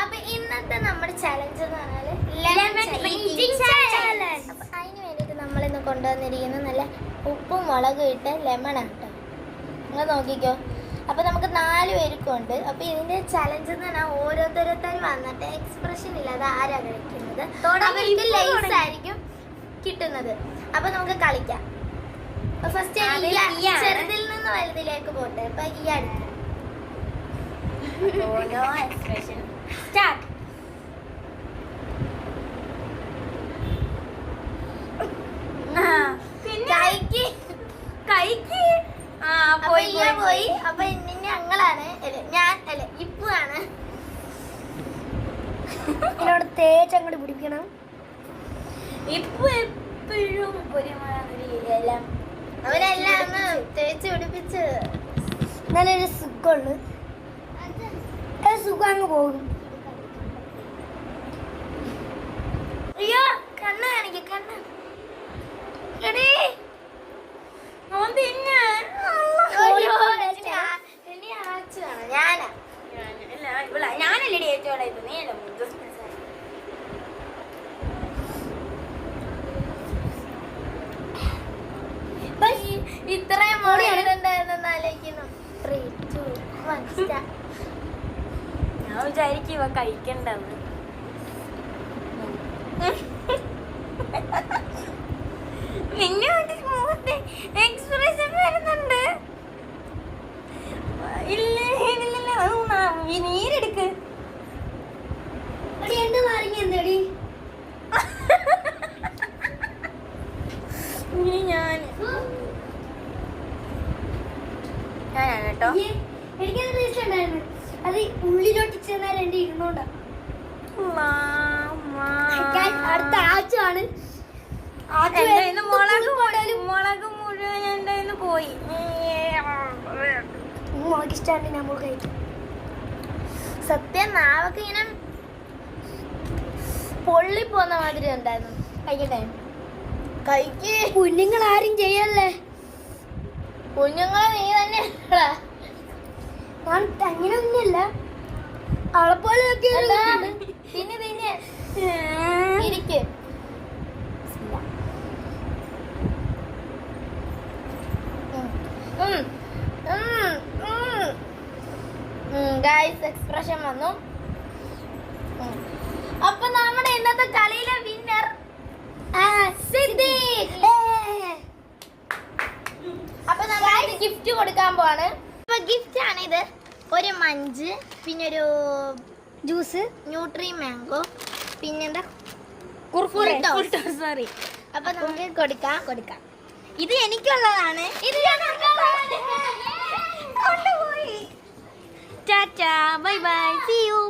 അപ്പൊ ഇന്നത്തെ നമ്മുടെ ചലഞ്ച് എന്ന് പറഞ്ഞാല് അപ്പൊ അതിന് വേണ്ടിട്ട് നമ്മൾ ഇന്ന് കൊണ്ടുവന്നിരിക്കുന്നത് നല്ല ഉപ്പും മുളകും ഇട്ട ലെമൺ ആട്ടോ. നിങ്ങൾ നോക്കിക്കോ. അപ്പൊ നമുക്ക് 4 പേർക്കുണ്ട്. അപ്പൊ ഇതിന്റെ ചലഞ്ച് എന്ന് പറഞ്ഞാൽ ഓരോരുത്തർ വന്നിട്ട് എക്സ്പ്രഷൻ ഇല്ലാതെ ആരാ കഴിക്കുന്നത് അവർക്ക് ലൈസ് ആയിരിക്കും കിട്ടുന്നത്. അപ്പൊ നമുക്ക് കളിക്കാം. ഫസ്റ്റ് ചെറുതിൽ നിന്ന് വലുതിലേക്ക് പോട്ടെ. അപ്പൊ ഈ അടുത്ത് സ്റ്റാർട്ട്. പോയി. അപ്പൊ ഇനി ഞങ്ങളാണ് ഞാൻ ഇപ്പു ആണ്. എന്നോട് തേച്ചങ്ങോട്ട് പിടിക്കണം. ഇപ്പു എപ്പോഴും അവരെല്ലാം തേച്ച് പിടിപ്പിച്ച് നല്ലൊരു സുഖമുള്ളു. സുഖം അങ്ങ് പോകും. അയ്യോ കണ്ണ് കാണിക്ക. കണ്ണ് ഞാനല്ലേ ഏറ്റവും ഇത്രയും മോളിയുണ്ടായിരുന്നെന്ന് ആലോചിക്കുന്നു. 3, 2, 1 സ്റ്റാർട്ട്. ഞാൻ വിചാരിക്കും ഇവ കഴിക്കണ്ടെന്ന്. പിന്നെ എക്സ്പ്രഷൻ വരുന്നുണ്ട്. ഇല്ല നീരെടുക്ക്. എന്റെ നാരങ്ങ എന്തടി? ഞാനാണ് കേട്ടോ. എനിക്കത് ടേസ്റ്റ് ഉണ്ടായിരുന്നു. അത് ഉള്ളിലോട്ട് ചെന്നാൽ എന്റെ ഇരുന്നോണ്ടാ. അടുത്ത ആച്ചാണ്. മുളക് മുഴുവൻ എന്റെ പോയി. മുളക് ഇഷ്ടമാണ് നമ്മൾ കഴിക്കും. സത്യം നാവൊക്കെ ഇങ്ങനെ പൊള്ളിപ്പോന്ന മാതിരി ഉണ്ടായിരുന്നു. കഴിക്കട്ടെ? കഴിക്ക്. കുഞ്ഞുങ്ങൾ ആരും ചെയ്യല്ലേ. കുഞ്ഞുങ്ങളെ നീ തന്നെ ഞാൻ അങ്ങനെയൊന്നുമില്ല. അവളെപ്പോലെയൊക്കെ പിന്നെ ഇരിക്ക്. ഗൈസ് എക്സ്പ്രഷൻ വന്നു. അപ്പൊ നമ്മുടെ ഇന്നത്തെ കളിയിലെ വിന്നർ സിദ്ദീഖ്. അപ്പൊ നമ്മൾ ഗിഫ്റ്റ് കൊടുക്കാൻ പോവാണ്. അപ്പൊ ഗിഫ്റ്റ് ആണിത്. ഒരു മഞ്ച്, പിന്നെ ഒരു ജ്യൂസ്, ന്യൂട്രി മാംഗോ, പിന്നെന്താ സോറി. അപ്പൊ നമുക്ക് കൊടുക്കാം. ഇത് എനിക്കുള്ളതാണ്. ഇത് കൊണ്ടുപോയി. Tata bye bye see U.